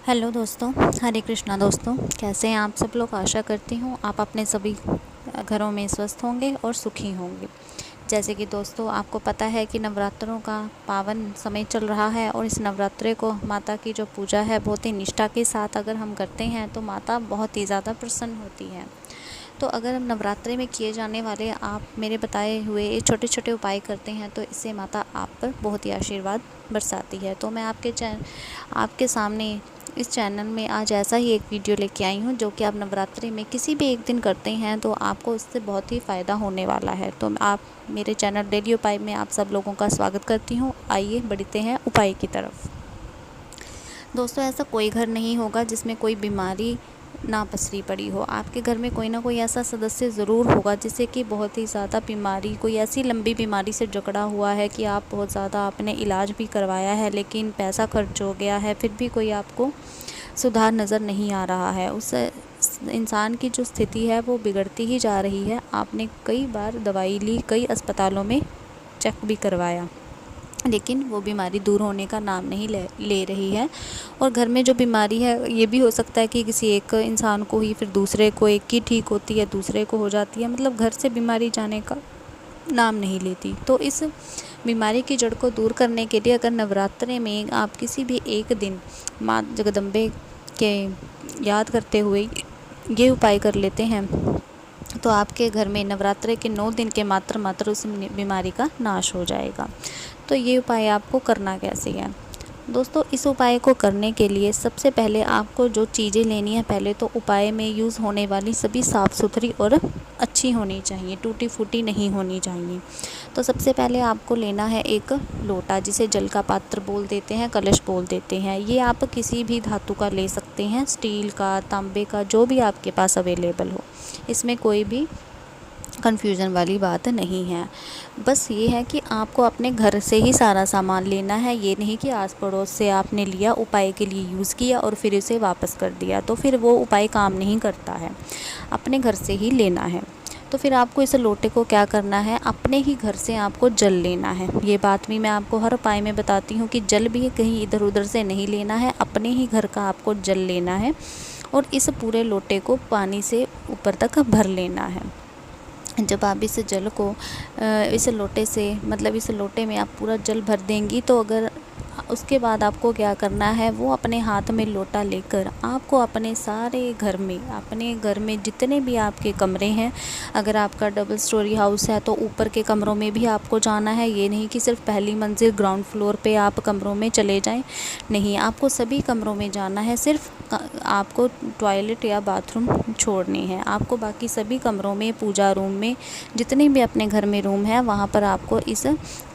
Hello दोस्तों, हरे कृष्णा दोस्तों। कैसे हैं आप सब लोग। आशा करती हूँ आप अपने सभी घरों में स्वस्थ होंगे और सुखी होंगे। जैसे कि दोस्तों आपको पता है कि नवरात्रों का पावन समय चल रहा है और इस नवरात्रे को माता की जो पूजा है बहुत ही निष्ठा के साथ अगर हम करते हैं तो माता बहुत ही ज़्यादा प्रसन्न होती है। तो अगर नवरात्रि में किए जाने वाले आप मेरे बताए हुए ये छोटे छोटे उपाय करते हैं तो इससे माता आप पर बहुत ही आशीर्वाद बरसाती है। तो मैं आपके सामने इस चैनल में आज ऐसा ही एक वीडियो लेके आई हूँ जो कि आप नवरात्रि में किसी भी एक दिन करते हैं तो आपको इससे बहुत ही फ़ायदा होने वाला है। तो आप मेरे चैनल डेली उपाय में आप सब लोगों का स्वागत करती हूँ। आइए बढ़ते हैं उपाय की तरफ। दोस्तों ऐसा कोई घर नहीं होगा जिसमें कोई बीमारी ना पसरी पड़ी हो। आपके घर में कोई ना कोई ऐसा सदस्य ज़रूर होगा जिसे कि बहुत ही ज़्यादा बीमारी, कोई ऐसी लंबी बीमारी से जकड़ा हुआ है कि आप बहुत ज़्यादा आपने इलाज भी करवाया है लेकिन पैसा खर्च हो गया है, फिर भी कोई आपको सुधार नज़र नहीं आ रहा है। उस इंसान की जो स्थिति है वो बिगड़ती ही जा रही है। आपने कई बार दवाई ली, कई अस्पतालों में चेक भी करवाया लेकिन वो बीमारी दूर होने का नाम नहीं ले रही है। और घर में जो बीमारी है ये भी हो सकता है कि किसी एक इंसान को ही, फिर दूसरे को, एक की ठीक होती है दूसरे को हो जाती है, मतलब घर से बीमारी जाने का नाम नहीं लेती। तो इस बीमारी की जड़ को दूर करने के लिए अगर नवरात्रि में आप किसी भी एक दिन माँ जगदम्बे के याद करते हुए ये उपाय कर लेते हैं तो आपके घर में नवरात्रि के 9 दिन के मात्र उस बीमारी का नाश हो जाएगा। तो ये उपाय आपको करना कैसे है दोस्तों। इस उपाय को करने के लिए सबसे पहले आपको जो चीज़ें लेनी है, पहले तो उपाय में यूज़ होने वाली सभी साफ़ सुथरी और अच्छी होनी चाहिए, टूटी फूटी नहीं होनी चाहिए। तो सबसे पहले आपको लेना है एक लोटा, जिसे जल का पात्र बोल देते हैं, कलश बोल देते हैं। ये आप किसी भी धातु का ले सकते हैं, स्टील का, तांबे का, जो भी आपके पास अवेलेबल हो। इसमें कोई भी कन्फ्यूज़न वाली बात नहीं है। बस ये है कि आपको अपने घर से ही सारा सामान लेना है। ये नहीं कि आस पड़ोस से आपने लिया, उपाय के लिए यूज़ किया और फिर इसे वापस कर दिया, तो फिर वो उपाय काम नहीं करता है। अपने घर से ही लेना है। तो फिर आपको इस लोटे को क्या करना है, अपने ही घर से आपको जल लेना है। ये बात भी मैं आपको हर उपाय में बताती हूँ कि जल भी कहीं इधर उधर से नहीं लेना है, अपने ही घर का आपको जल लेना है और इस पूरे लोटे को पानी से ऊपर तक भर लेना है। जब आप इस जल को इस लोटे से, मतलब इस लोटे में आप पूरा जल भर देंगी तो अगर उसके बाद आपको क्या करना है, वो अपने हाथ में लोटा लेकर आपको अपने सारे घर में, अपने घर में जितने भी आपके कमरे हैं, अगर आपका डबल स्टोरी हाउस है तो ऊपर के कमरों में भी आपको जाना है। ये नहीं कि सिर्फ पहली मंजिल ग्राउंड फ्लोर पे आप कमरों में चले जाएं, नहीं, आपको सभी कमरों में जाना है। सिर्फ आपको टॉयलेट या बाथरूम छोड़ने हैं। आपको बाकी सभी कमरों में, पूजा रूम में, जितने भी अपने घर में रूम है वहाँ पर आपको इस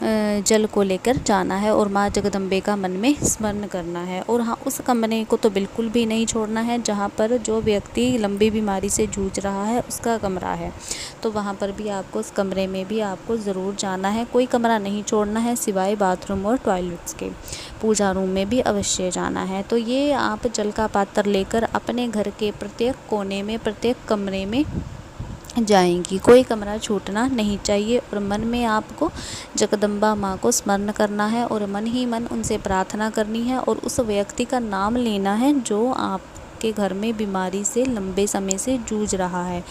जल को लेकर जाना है और माँ जगदम्बे का मन में स्मरण करना है। और हाँ, उस कमरे को तो बिल्कुल भी नहीं छोड़ना है जहाँ पर जो व्यक्ति लंबी बीमारी से जूझ रहा है उसका कमरा है, तो वहाँ पर भी आपको, उस कमरे में भी आपको ज़रूर जाना है। कोई कमरा नहीं छोड़ना है सिवाय बाथरूम और टॉयलेट्स के। पूजा रूम में भी अवश्य जाना है। तो ये आप जल का पात्र लेकर अपने घर के प्रत्येक कोने में, प्रत्येक कमरे में जाएंगी। कोई कमरा छूटना नहीं चाहिए और मन में आपको जगदम्बा माँ को स्मरण करना है और मन ही मन उनसे प्रार्थना करनी है और उस व्यक्ति का नाम लेना है जो आपके घर में बीमारी से लंबे समय से जूझ रहा है।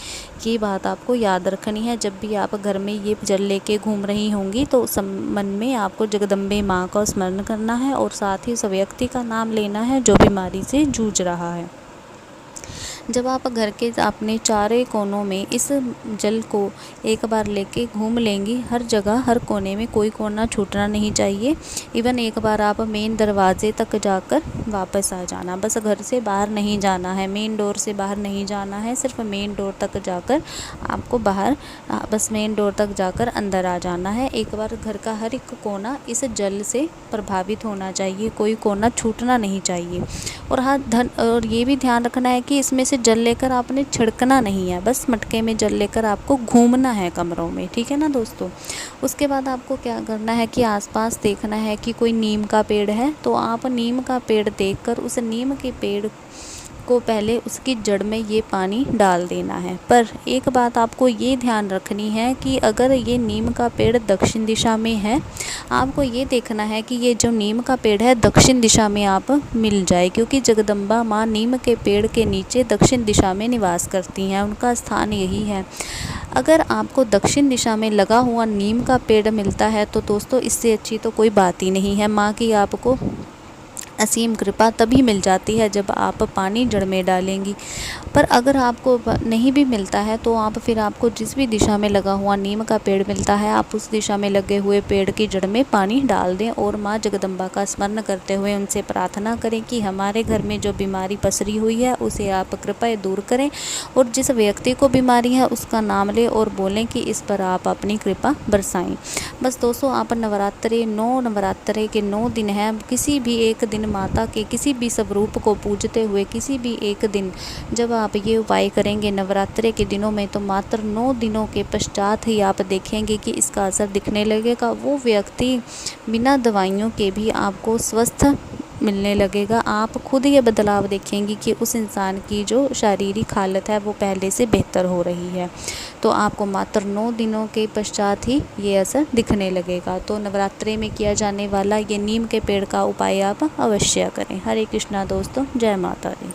ये बात आपको याद रखनी है। जब भी आप घर में ये जल लेके घूम रही होंगी तो मन में आपको जगदम्बे माँ का स्मरण करना है और साथ ही उस व्यक्ति का नाम लेना है जो बीमारी से जूझ रहा है। जब आप घर के अपने चारों कोनों में इस जल को एक बार लेके घूम लेंगी, हर जगह, हर कोने में, कोई कोना छूटना नहीं चाहिए। इवन एक बार आप मेन दरवाजे तक जाकर वापस आ जाना। बस घर से बाहर नहीं जाना है, मेन डोर से बाहर नहीं जाना है, सिर्फ मेन डोर तक जाकर आपको बाहर, बस मेन डोर तक जाकर अंदर आ जाना है। एक बार घर का हर एक कोना इस जल से प्रभावित होना चाहिए, कोई कोना छूटना नहीं चाहिए। और हाँ, और ये भी ध्यान रखना है कि इसमें से जल लेकर आपने छिड़कना नहीं है, बस मटके में जल लेकर आपको घूमना है कमरों में, ठीक है ना दोस्तों। उसके बाद आपको क्या करना है कि आसपास देखना है कि कोई नीम का पेड़ है तो आप नीम का पेड़ देखकर उस नीम के पेड़ को पहले उसकी जड़ में ये पानी डाल देना है। पर एक बात आपको ये ध्यान रखनी है कि अगर ये नीम का पेड़ दक्षिण दिशा में है, आपको ये देखना है कि ये जो नीम का पेड़ है दक्षिण दिशा में आप मिल जाए, क्योंकि जगदम्बा माँ नीम के पेड़ के नीचे दक्षिण दिशा में निवास करती हैं, उनका स्थान यही है। अगर आपको दक्षिण दिशा में लगा हुआ नीम का पेड़ मिलता है तो दोस्तों इससे अच्छी तो कोई बात ही नहीं है। माँ की आपको असीम कृपा तभी मिल जाती है जब आप पानी जड़ में डालेंगी। पर अगर आपको नहीं भी मिलता है तो आप फिर आपको जिस भी दिशा में लगा हुआ नीम का पेड़ मिलता है, आप उस दिशा में लगे हुए पेड़ की जड़ में पानी डाल दें और माँ जगदम्बा का स्मरण करते हुए उनसे प्रार्थना करें कि हमारे घर में जो बीमारी पसरी हुई है उसे आप कृपया दूर करें, और जिस व्यक्ति को बीमारी है उसका नाम लें और बोलें कि इस पर आप अपनी कृपा बरसाएं। बस दोस्तों, आप नवरात्रे 9 नवरात्रे के 9 दिन हैं, किसी भी एक दिन माता के किसी भी स्वरूप को पूजते हुए किसी भी एक दिन जब आप ये उपाय करेंगे नवरात्रे के दिनों में, तो मात्र 9 दिनों के पश्चात ही आप देखेंगे कि इसका असर दिखने लगेगा। वो व्यक्ति बिना दवाइयों के भी आपको स्वस्थ मिलने लगेगा। आप खुद ये बदलाव देखेंगी कि उस इंसान की जो शारीरिक हालत है वो पहले से बेहतर हो रही है। तो आपको मात्र 9 दिनों के पश्चात ही ये असर दिखने लगेगा। तो नवरात्रि में किया जाने वाला ये नीम के पेड़ का उपाय आप अवश्य करें। हरे कृष्णा दोस्तों, जय माता दी।